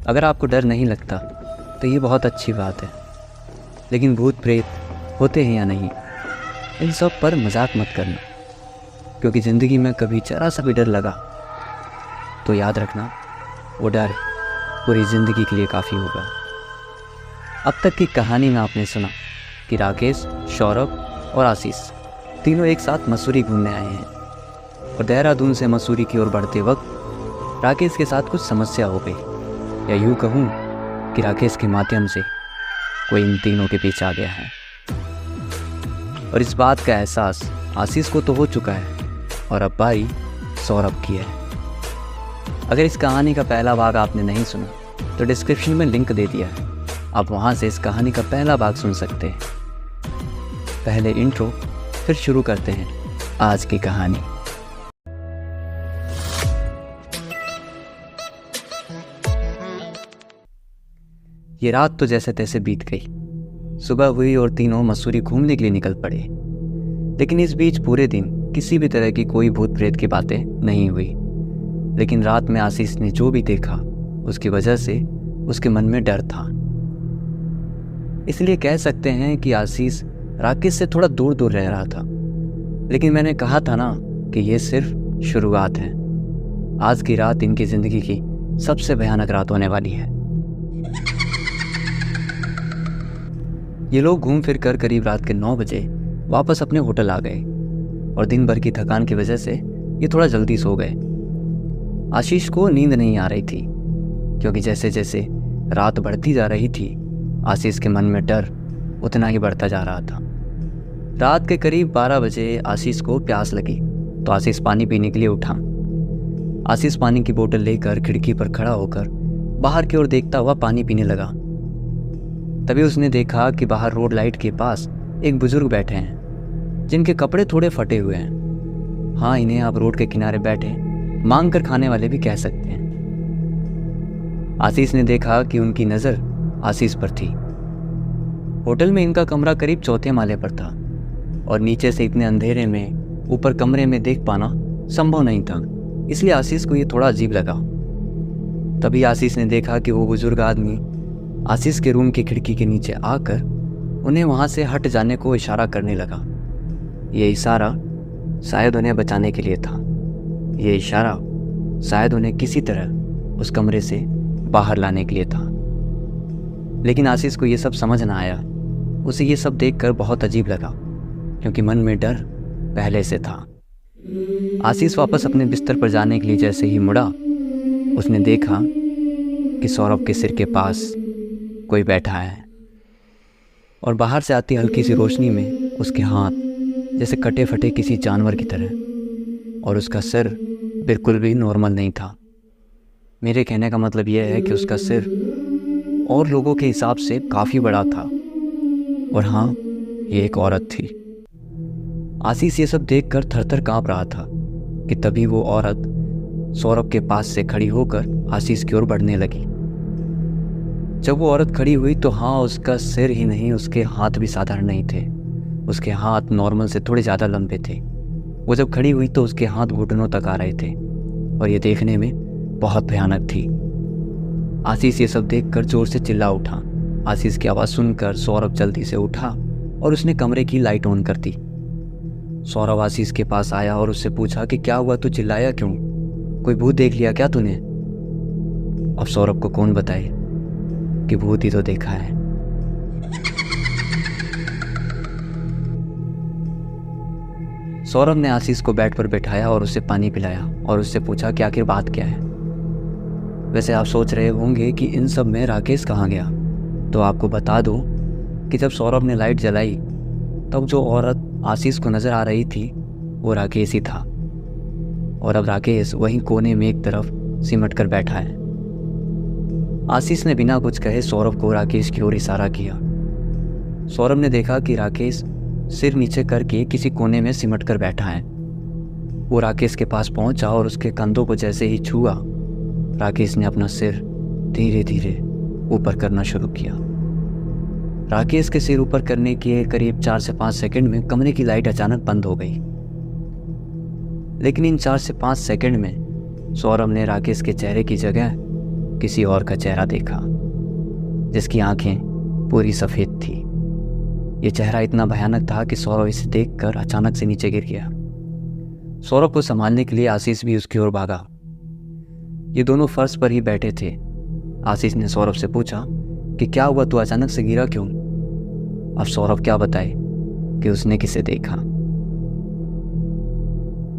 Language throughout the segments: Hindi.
अगर आपको डर नहीं लगता तो ये बहुत अच्छी बात है, लेकिन भूत प्रेत होते हैं या नहीं, इन सब पर मजाक मत करना, क्योंकि ज़िंदगी में कभी जरा सा भी डर लगा तो याद रखना वो डर पूरी ज़िंदगी के लिए काफ़ी होगा। अब तक की कहानी में आपने सुना कि राकेश, सौरभ और आशीष तीनों एक साथ मसूरी घूमने आए हैं और देहरादून से मसूरी की ओर बढ़ते वक्त राकेश के साथ कुछ समस्या हो गई, या यूँ कहूँ कि राकेश के माध्यम से कोई इन तीनों के पीछे आ गया है। और इस बात का एहसास आशीष को तो हो चुका है और अब बारी सौरभ की है। अगर इस कहानी का पहला भाग आपने नहीं सुना तो डिस्क्रिप्शन में लिंक दे दिया है, आप वहाँ से इस कहानी का पहला भाग सुन सकते हैं। पहले इंट्रो, फिर शुरू करते हैं आज की कहानी। ये रात तो जैसे तैसे बीत गई। सुबह हुई और तीनों मसूरी घूमने के लिए निकल पड़े, लेकिन इस बीच पूरे दिन किसी भी तरह की कोई भूत प्रेत की बातें नहीं हुई। लेकिन रात में आशीष ने जो भी देखा उसकी वजह से उसके मन में डर था। इसलिए कह सकते हैं कि आशीष राकेश से थोड़ा दूर दूर रह रहा था। लेकिन मैंने कहा था ना कि ये सिर्फ शुरुआत है। आज की रात इनकी ज़िंदगी की सबसे भयानक रात होने वाली है। ये लोग घूम फिर कर करीब रात के 9 बजे वापस अपने होटल आ गए और दिन भर की थकान की वजह से ये थोड़ा जल्दी सो गए। आशीष को नींद नहीं आ रही थी, क्योंकि जैसे जैसे रात बढ़ती जा रही थी आशीष के मन में डर उतना ही बढ़ता जा रहा था। रात के करीब 12 बजे आशीष को प्यास लगी तो आशीष पानी पीने के लिए उठा। आशीष पानी की बोतल लेकर खिड़की पर खड़ा होकर बाहर की ओर देखता हुआ पानी पीने लगा। तभी उसने देखा कि बाहर रोड लाइट के पास एक बुजुर्ग बैठे हैं, जिनके कपड़े थोड़े फटे हुए हैं। हाँ, इन्हें आप रोड के किनारे बैठे मांग कर खाने वाले भी कह सकते हैं। आशीष ने देखा कि उनकी नज़र आशीष पर थी। होटल में इनका कमरा करीब 4थे माले पर था और नीचे से इतने अंधेरे में ऊपर कमरे में देख पाना संभव नहीं था, इसलिए आशीष को ये थोड़ा अजीब लगा। तभी आशीष ने देखा कि वो बुजुर्ग आदमी आशीष के रूम की खिड़की के नीचे आकर उन्हें वहाँ से हट जाने को इशारा करने लगा। ये इशारा शायद उन्हें बचाने के लिए था। ये इशारा शायद उन्हें किसी तरह उस कमरे से बाहर लाने के लिए था। लेकिन आशीष को ये सब समझ ना आया। उसे ये सब देखकर बहुत अजीब लगा, क्योंकि मन में डर पहले से था। आशीष वापस अपने बिस्तर पर जाने के लिए जैसे ही मुड़ा, उसने देखा कि सौरभ के सिर के पास कोई बैठा है और बाहर से आती हल्की सी रोशनी में उसके हाथ जैसे कटे फटे किसी जानवर की तरह, और उसका सिर बिल्कुल भी नॉर्मल नहीं था। मेरे कहने का मतलब यह है कि उसका सिर और लोगों के हिसाब से काफ़ी बड़ा था, और हाँ, ये एक औरत थी। आशीष ये सब देखकर थरथर काँप रहा था कि तभी वो औरत सौरभ के पास से खड़ी होकर आशीष की ओर बढ़ने लगी। जब वो औरत खड़ी हुई तो हाँ, उसका सिर ही नहीं, उसके हाथ भी साधारण नहीं थे। उसके हाथ नॉर्मल से थोड़े ज़्यादा लंबे थे। वो जब खड़ी हुई तो उसके हाथ घुटनों तक आ रहे थे और ये देखने में बहुत भयानक थी। आशीष ये सब देखकर जोर से चिल्ला उठा। आशीष की आवाज़ सुनकर सौरभ जल्दी से उठा और उसने कमरे की लाइट ऑन कर दी। सौरभ आशीष के पास आया और उससे पूछा कि क्या हुआ, तू चिल्लाया क्यों? कोई भूत देख लिया क्या तूने? अब सौरभ को कौन बताए कि भूत ही तो देखा है। सौरभ ने आशीष को बेड पर बैठाया और उसे पानी पिलाया और उससे पूछा कि आखिर बात क्या है। वैसे आप सोच रहे होंगे कि इन सब में राकेश कहाँ गया, तो आपको बता दूं कि जब सौरभ ने लाइट जलाई तब जो औरत आशीष को नज़र आ रही थी वो राकेश ही था, और अब राकेश वहीं कोने में एक तरफ सिमट कर बैठा है। आशीष ने बिना कुछ कहे सौरभ को राकेश की ओर इशारा किया। सौरभ ने देखा कि राकेश सिर नीचे करके किसी कोने में सिमट कर बैठा है। वो राकेश के पास पहुंचा और उसके कंधों को जैसे ही छुआ, राकेश ने अपना सिर धीरे धीरे ऊपर करना शुरू किया। राकेश के सिर ऊपर करने के करीब 4 से 5 सेकंड में कमरे की लाइट अचानक बंद हो गई। लेकिन इन 4 से 5 सेकंड में सौरभ ने राकेश के चेहरे की जगह किसी और का चेहरा देखा, जिसकी आंखें पूरी सफ़ेद थी। ये चेहरा इतना भयानक था कि सौरभ इसे देखकर अचानक से नीचे गिर गया। सौरभ को संभालने के लिए आशीष भी उसकी ओर भागा। ये दोनों फर्श पर ही बैठे थे। आशीष ने सौरभ से पूछा कि क्या हुआ, तू अचानक से गिरा क्यों? अब सौरभ क्या बताए कि उसने किसे देखा।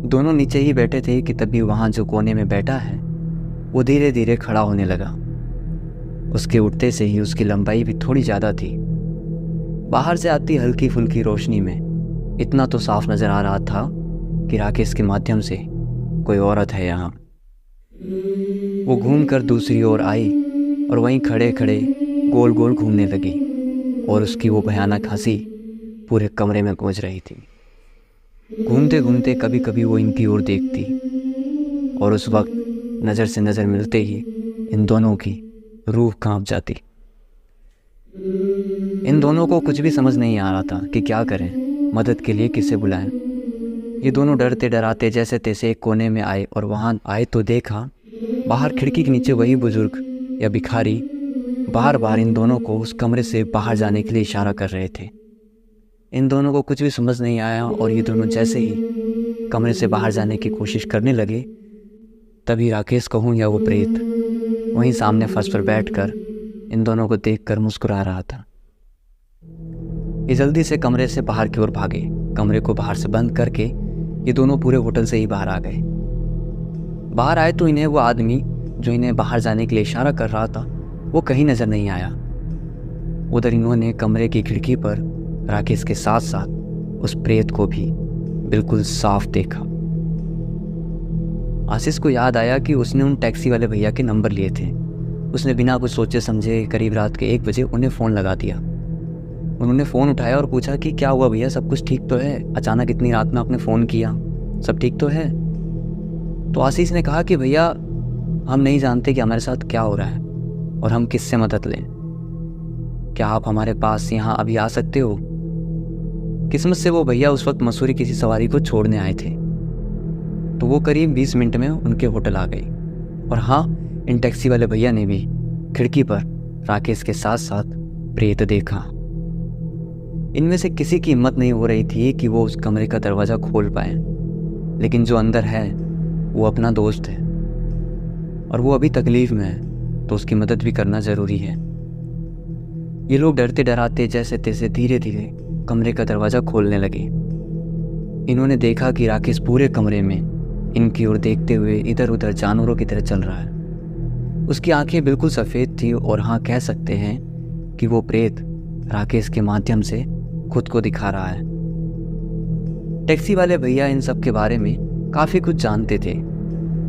दोनों नीचे ही बैठे थे कि तभी वहां जो कोने में बैठा है वो धीरे धीरे खड़ा होने लगा। उसके उठते से ही उसकी लंबाई भी थोड़ी ज़्यादा थी। बाहर से आती हल्की फुल्की रोशनी में इतना तो साफ नजर आ रहा था कि राकेश के माध्यम से कोई औरत है यहाँ। वो घूमकर दूसरी ओर आई और वहीं खड़े खड़े गोल गोल घूमने लगी और उसकी वो भयानक हंसी पूरे कमरे में गूंज रही थी। घूमते घूमते कभी कभी वो इनकी ओर देखती और उस वक्त नज़र से नज़र मिलते ही इन दोनों की रूह कांप जाती। इन दोनों को कुछ भी समझ नहीं आ रहा था कि क्या करें, मदद के लिए किसे बुलाएं। ये दोनों डरते डराते जैसे तैसे एक कोने में आए और वहाँ आए तो देखा बाहर खिड़की के नीचे वही बुजुर्ग या भिखारी बार बार इन दोनों को उस कमरे से बाहर जाने के लिए इशारा कर रहे थे। इन दोनों को कुछ भी समझ नहीं आया और ये दोनों जैसे ही कमरे से बाहर जाने की कोशिश करने लगे, तभी राकेश कहूँ या वो प्रेत वहीं सामने फर्श पर बैठकर इन दोनों को देखकर मुस्कुरा रहा था। ये जल्दी से कमरे से बाहर की ओर भागे। कमरे को बाहर से बंद करके ये दोनों पूरे होटल से ही बाहर आ गए। बाहर आए तो इन्हें वो आदमी जो इन्हें बाहर जाने के लिए इशारा कर रहा था वो कहीं नजर नहीं आया। उधर इन्होंने कमरे की खिड़की पर राकेश के साथ साथ उस प्रेत को भी बिल्कुल साफ देखा। आशीष को याद आया कि उसने उन टैक्सी वाले भैया के नंबर लिए थे। उसने बिना कुछ सोचे समझे करीब रात के 1 बजे उन्हें फ़ोन लगा दिया। उन्होंने फ़ोन उठाया और पूछा कि क्या हुआ भैया, सब कुछ ठीक तो है? अचानक इतनी रात में आपने फ़ोन किया, सब ठीक तो है? तो आशीष ने कहा कि भैया हम नहीं जानते कि हमारे साथ क्या हो रहा है और हम किससे मदद लें। क्या आप हमारे पास यहाँ अभी आ सकते हो? किस्मत से वो भैया उस वक्त मसूरी किसी सवारी को छोड़ने आए थे, तो वो करीब 20 मिनट में उनके होटल आ गई। और हाँ, इन टैक्सी वाले भैया ने भी खिड़की पर राकेश के साथ साथ प्रेत देखा। इनमें से किसी की हिम्मत नहीं हो रही थी कि वो उस कमरे का दरवाज़ा खोल पाए, लेकिन जो अंदर है वो अपना दोस्त है और वो अभी तकलीफ़ में है, तो उसकी मदद भी करना ज़रूरी है। ये लोग डरते डराते जैसे तैसे धीरे धीरे कमरे का दरवाज़ा खोलने लगे। इन्होंने देखा कि राकेश पूरे कमरे में इनकी ओर देखते हुए इधर उधर जानवरों की तरह चल रहा है। उसकी आंखें बिल्कुल सफ़ेद थी और हाँ, कह सकते हैं कि वो प्रेत राकेश के माध्यम से खुद को दिखा रहा है। टैक्सी वाले भैया इन सब के बारे में काफ़ी कुछ जानते थे,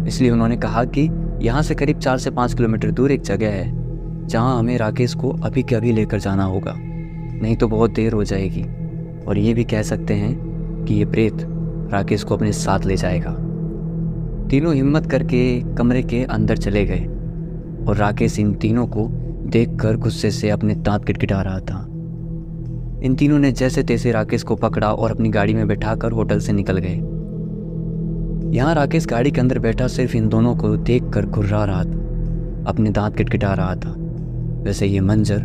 इसलिए उन्होंने कहा कि यहाँ से करीब 4 से 5 किलोमीटर दूर एक जगह है जहाँ हमें राकेश को अभी के अभी लेकर जाना होगा, नहीं तो बहुत देर हो जाएगी। और ये भी कह सकते हैं कि ये प्रेत राकेश को अपने साथ ले जाएगा। तीनों हिम्मत करके कमरे के अंदर चले गए और राकेश इन तीनों को देखकर गुस्से से अपने दांत किटकिटा रहा था। इन तीनों ने जैसे तैसे राकेश को पकड़ा और अपनी गाड़ी में बैठाकर होटल से निकल गए। यहाँ राकेश गाड़ी के अंदर बैठा सिर्फ इन दोनों को देखकर घुर्रा रहा था, अपने दांत किटकिटा रहा था। वैसे ये मंजर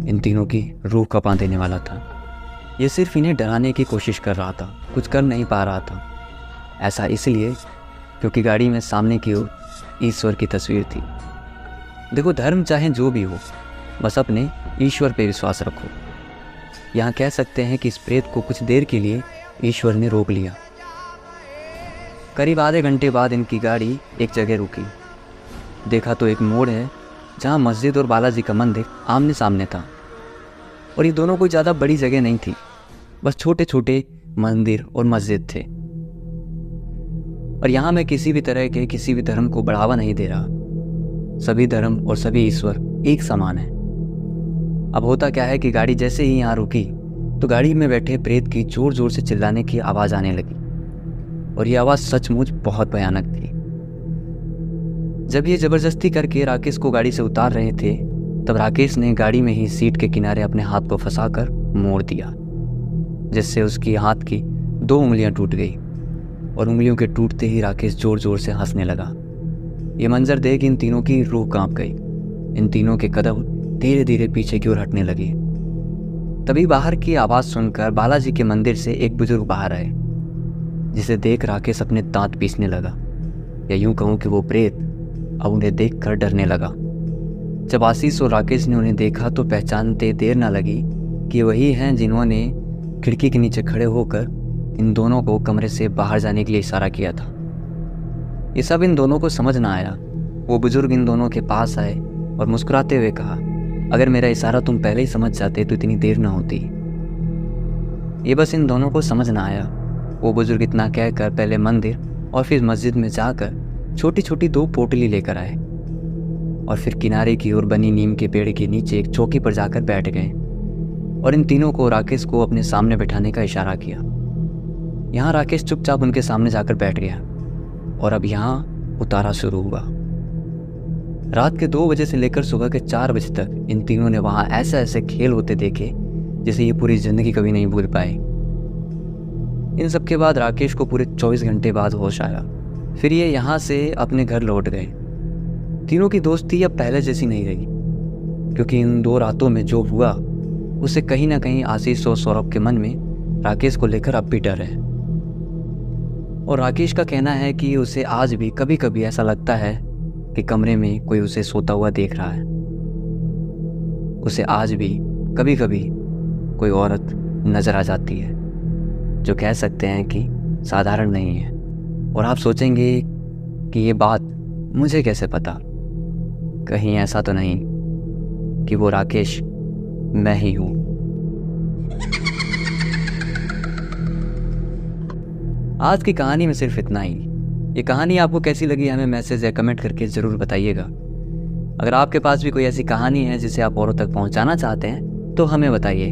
इन तीनों की रूह कपा देने वाला था। ये सिर्फ इन्हें डराने की कोशिश कर रहा था, कुछ कर नहीं पा रहा था। ऐसा इसलिए क्योंकि गाड़ी में सामने की ओर ईश्वर की तस्वीर थी। देखो, धर्म चाहे जो भी हो, बस अपने ईश्वर पे विश्वास रखो। यहाँ कह सकते हैं कि इस प्रेत को कुछ देर के लिए ईश्वर ने रोक लिया। करीब आधे घंटे बाद इनकी गाड़ी एक जगह रुकी। देखा तो एक मोड़ है जहाँ मस्जिद और बालाजी का मंदिर आमने सामने था। और ये दोनों कोई ज़्यादा बड़ी जगह नहीं थी, बस छोटे छोटे मंदिर और मस्जिद थे। और यहाँ मैं किसी भी तरह के किसी भी धर्म को बढ़ावा नहीं दे रहा। सभी धर्म और सभी ईश्वर एक समान है। अब होता क्या है कि गाड़ी जैसे ही यहाँ रुकी तो गाड़ी में बैठे प्रेत की जोर जोर से चिल्लाने की आवाज़ आने लगी। और ये आवाज़ सचमुच बहुत भयानक थी। जब ये ज़बरदस्ती करके राकेश को गाड़ी से उतार रहे थे, तब राकेश ने गाड़ी में ही सीट के किनारे अपने हाथ को फंसाकर मोड़ दिया, जिससे उसकी हाथ की 2 उंगलियां टूट गई। और उंगलियों के टूटते ही राकेश जोर जोर से हंसने लगा। ये मंजर देख इन तीनों की रूह कांप गई। इन तीनों के कदम धीरे धीरे पीछे की ओर हटने लगे। तभी बाहर की आवाज़ सुनकर बालाजी के मंदिर से एक बुजुर्ग बाहर आए, जिसे देख राकेश अपने दांत पीसने लगा, या यूं कहूँ कि वो प्रेत अब उन्हें देख कर डरने लगा। जब आशीष और राकेश ने उन्हें देखा तो पहचानते देर ना लगी कि वही हैं जिन्होंने खिड़की के नीचे खड़े होकर इन दोनों को कमरे से बाहर जाने के लिए इशारा किया था। ये सब इन दोनों को समझ ना आया। वो बुजुर्ग इन दोनों के पास आए और मुस्कुराते हुए कहा, अगर मेरा इशारा तुम पहले ही समझ जाते तो इतनी देर ना होती। ये बस इन दोनों को समझ ना आया। वो बुजुर्ग इतना कहकर पहले मंदिर और फिर मस्जिद में जाकर छोटी छोटी 2 पोटली लेकर आए और फिर किनारे की ओर बनी नीम के पेड़ के नीचे एक चौकी पर जाकर बैठ गए और इन तीनों को राकेश को अपने सामने बैठाने का इशारा किया। यहाँ राकेश चुपचाप उनके सामने जाकर बैठ गया और अब यहाँ उतारा शुरू हुआ। रात के 2 बजे से लेकर सुबह के 4 बजे तक इन तीनों ने वहाँ ऐसे ऐसे खेल होते देखे जिसे ये पूरी जिंदगी कभी नहीं भूल पाए। इन सब के बाद राकेश को पूरे 24 घंटे बाद होश आया। फिर ये यहाँ से अपने घर लौट गए। तीनों की दोस्ती अब पहले जैसी नहीं रही, क्योंकि इन 2 रातों में जो हुआ उससे कहीं ना कहीं आशीष और सौरभ के मन में राकेश को लेकर अब भी डर है। और राकेश का कहना है कि उसे आज भी कभी कभी ऐसा लगता है कि कमरे में कोई उसे सोता हुआ देख रहा है। उसे आज भी कभी कभी कोई औरत नजर आ जाती है जो कह सकते हैं कि साधारण नहीं है। और आप सोचेंगे कि ये बात मुझे कैसे पता, कहीं ऐसा तो नहीं कि वो राकेश मैं ही हूं। आज की कहानी में सिर्फ इतना ही। ये कहानी आपको कैसी लगी हमें मैसेज या कमेंट करके ज़रूर बताइएगा। अगर आपके पास भी कोई ऐसी कहानी है जिसे आप औरों तक पहुंचाना चाहते हैं तो हमें बताइए।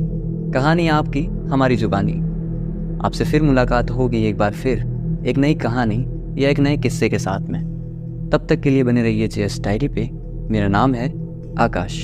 कहानी आपकी हमारी जुबानी। आपसे फिर मुलाकात होगी एक बार फिर एक नई कहानी या एक नए किस्से के साथ में। तब तक के लिए बने रहिए जेएस डायरी पे। मेरा नाम है आकाश।